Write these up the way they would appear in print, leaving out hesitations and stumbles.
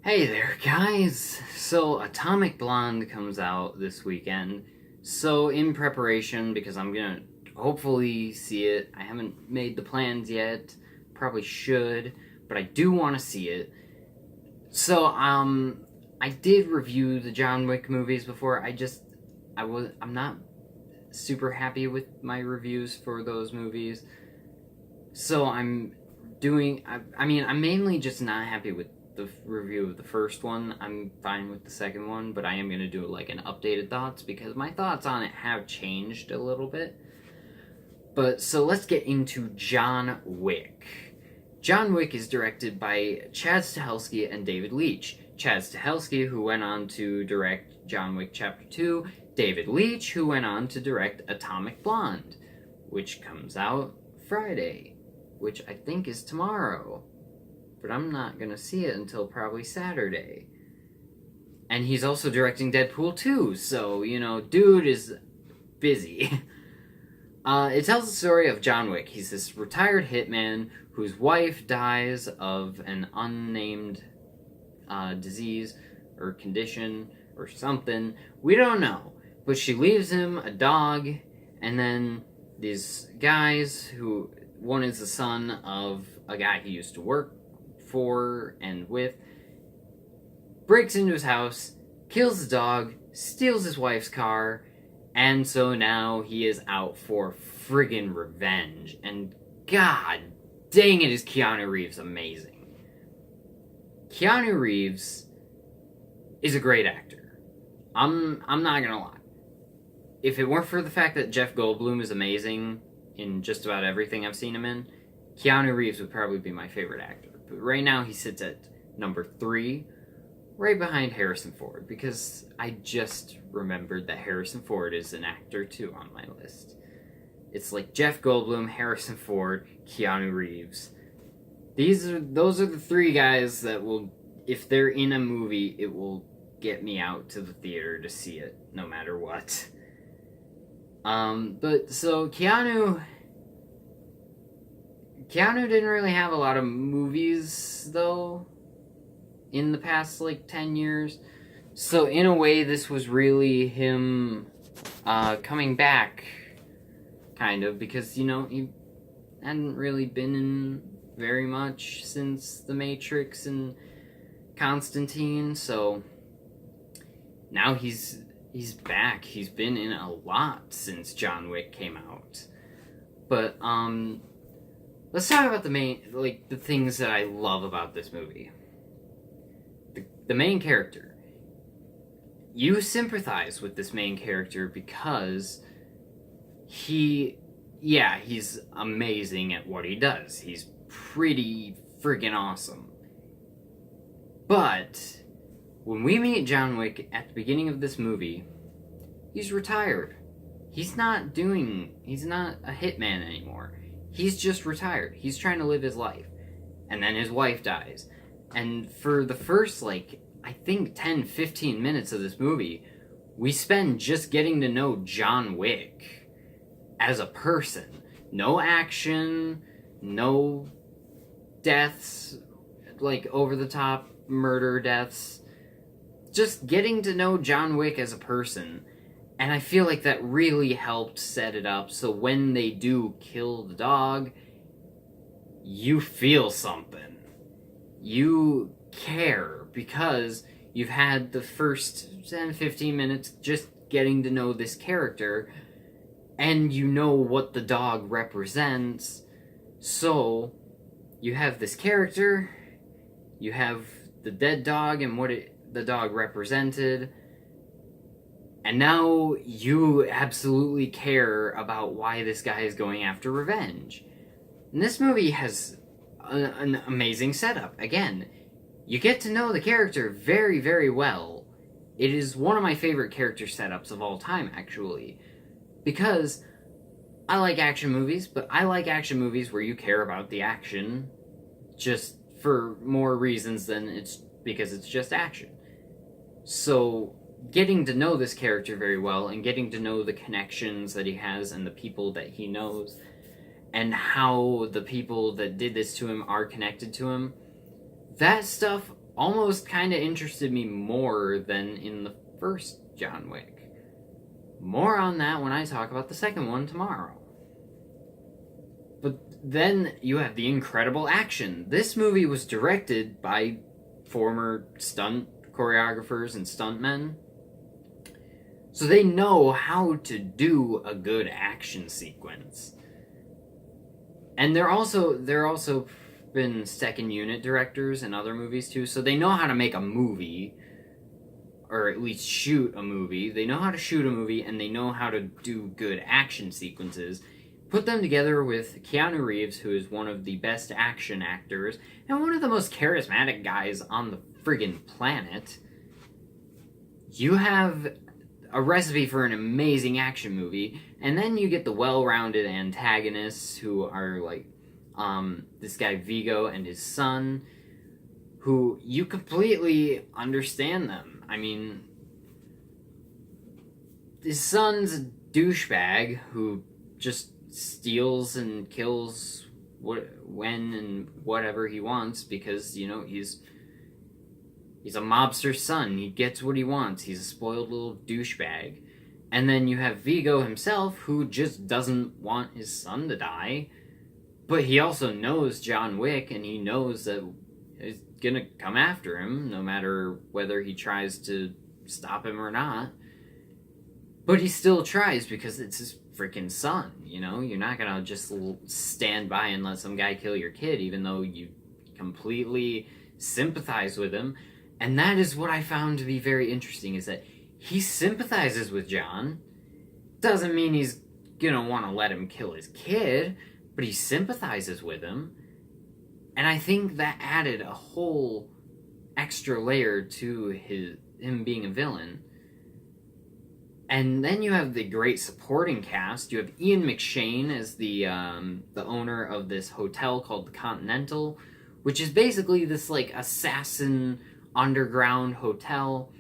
Hey there, guys! So, Atomic Blonde comes out this weekend. So, in preparation, because I'm gonna hopefully see it, I haven't made the plans yet. Probably should, but I do want to see it. So, I did review the John Wick movies before. I'm not super happy with my reviews for those movies. So, I'm mainly just not happy with the review of the first one. I'm fine with the second one, but I am going to do like an updated thoughts because my thoughts on it have changed a little bit. But so let's get into John Wick. John Wick is directed by Chad Stahelski and David Leitch. Chad Stahelski, who went on to direct John Wick Chapter 2, David Leitch, who went on to direct Atomic Blonde, which comes out Friday, which I think is tomorrow. But I'm not gonna see it until probably Saturday. And he's also directing Deadpool 2, so, dude is busy. It tells the story of John Wick. He's this retired hitman whose wife dies of an unnamed disease or condition or something. We don't know. But she leaves him a dog, and then these guys who... One is the son of a guy he used to work for and with, breaks into his house, kills the dog, steals his wife's car, and so now he is out for friggin' revenge. And god dang it, is Keanu Reeves amazing. Keanu Reeves is a great actor. I'm not gonna lie. If it weren't for the fact that Jeff Goldblum is amazing in just about everything I've seen him in, Keanu Reeves would probably be my favorite actor. But right now he sits at number 3, right behind Harrison Ford, because I just remembered that Harrison Ford is an actor too on my list. It's like Jeff Goldblum, Harrison Ford, Keanu Reeves. Those are the 3 guys that will, if they're in a movie, it will get me out to the theater to see it, no matter what. But so Keanu didn't really have a lot of movies, though, in the past, 10 years. So, in a way, this was really him coming back, kind of, because, he hadn't really been in very much since The Matrix and Constantine, so now he's back. He's been in a lot since John Wick came out. But, let's talk about the things that I love about this movie. The main character. You sympathize with this main character because he's amazing at what he does. He's pretty friggin' awesome. But when we meet John Wick at the beginning of this movie, he's retired. He's not a hitman anymore. He's just retired. He's trying to live his life. And then his wife dies. And for the first, I think 10, 15 minutes of this movie, we spend just getting to know John Wick as a person. No action, no deaths, over-the-top murder deaths. Just getting to know John Wick as a person. And I feel like that really helped set it up, so when they do kill the dog, you feel something. You care, because you've had the first 10, 15 minutes just getting to know this character, and you know what the dog represents, so you have this character, you have the dead dog and what the dog represented, and now you absolutely care about why this guy is going after revenge. And this movie has an amazing setup. Again, you get to know the character very, very well. It is one of my favorite character setups of all time, actually. Because I like action movies, but I like action movies where you care about the action just for more reasons than it's because it's just action. So getting to know this character very well and getting to know the connections that he has and the people that he knows and how the people that did this to him are connected to him, that stuff almost kind of interested me more than in the first John Wick. More on that when I talk about the second one tomorrow. But then you have the incredible action. This movie was directed by former stunt choreographers and stuntmen. So they know how to do a good action sequence. And they're also been second unit directors in other movies too, so they know how to make a movie, or at least shoot a movie. They know how to shoot a movie, and they know how to do good action sequences. Put them together with Keanu Reeves, who is one of the best action actors, and one of the most charismatic guys on the friggin' planet. You have a recipe for an amazing action movie, and then you get the well-rounded antagonists who are like this guy Vigo and his son, who you completely understand them. I mean, his son's a douchebag who just steals and kills when and whatever he wants because, you know, he's a mobster's son. He gets what he wants. He's a spoiled little douchebag. And then you have Vigo himself, who just doesn't want his son to die. But he also knows John Wick, and he knows that he's gonna come after him, no matter whether he tries to stop him or not. But he still tries because it's his freaking son, you know? You're not gonna just stand by and let some guy kill your kid, even though you completely sympathize with him. And that is what I found to be very interesting, is that he sympathizes with John. Doesn't mean he's gonna want to let him kill his kid, but he sympathizes with him. And I think that added a whole extra layer to him being a villain. And then you have the great supporting cast. You have Ian McShane as the owner of this hotel called the Continental, which is basically this like assassin underground hotel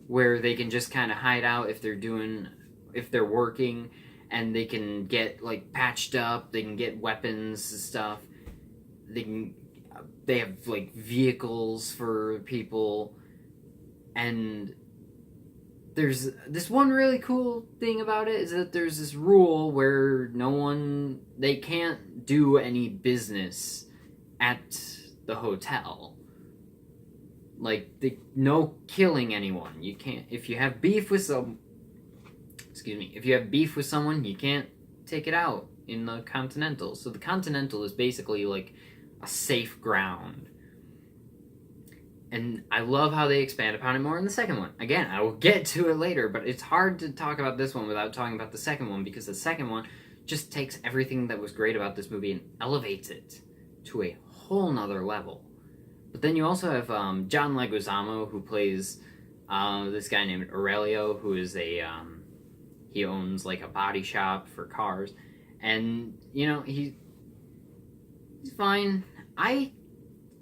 where they can just kind of hide out if they're working, and they can get like patched up, they can get weapons and stuff, they have like vehicles for people. And there's this one really cool thing about it, is that there's this rule where they can't do any business at the hotel. Like, no killing anyone. You can't, if you have beef with someone, you can't take it out in the Continental. So the Continental is basically like a safe ground. And I love how they expand upon it more in the second one. Again, I will get to it later, but it's hard to talk about this one without talking about the second one, because the second one just takes everything that was great about this movie and elevates it to a whole nother level. But then you also have John Leguizamo, who plays this guy named Aurelio, who is he owns like a body shop for cars. And, you know, he's fine. I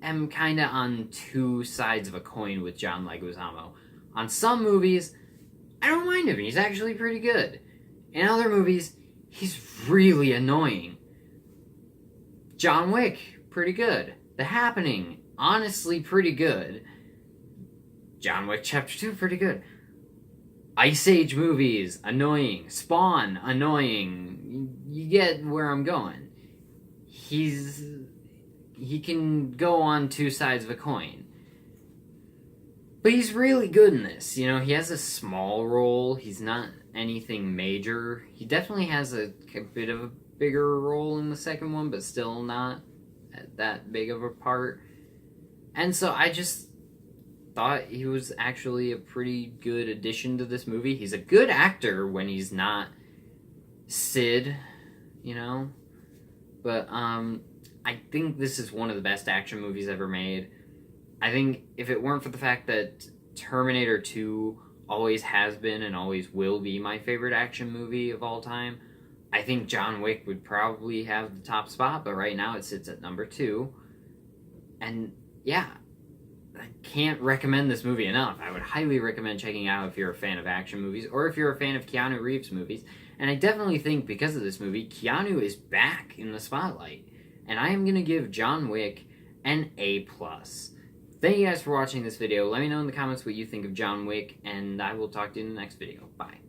am kind of on two sides of a coin with John Leguizamo. On some movies, I don't mind him. He's actually pretty good. In other movies, he's really annoying. John Wick, pretty good. The Happening, honestly pretty good. John Wick Chapter 2, pretty good. Ice Age movies, annoying. Spawn, annoying. You get where I'm going. He can go on two sides of a coin. But he's really good in this. You know, he has a small role. He's not anything major. He definitely has a bit of a bigger role in the second one, but still not that big of a part. And so I just thought he was actually a pretty good addition to this movie. He's a good actor when he's not Sid, you know? But I think this is one of the best action movies ever made. I think if it weren't for the fact that Terminator 2 always has been and always will be my favorite action movie of all time, I think John Wick would probably have the top spot, but right now it sits at number 2. And yeah, I can't recommend this movie enough. I would highly recommend checking it out if you're a fan of action movies, or if you're a fan of Keanu Reeves movies. And I definitely think because of this movie, Keanu is back in the spotlight. And I am going to give John Wick an A+. Thank you guys for watching this video. Let me know in the comments what you think of John Wick, and I will talk to you in the next video. Bye.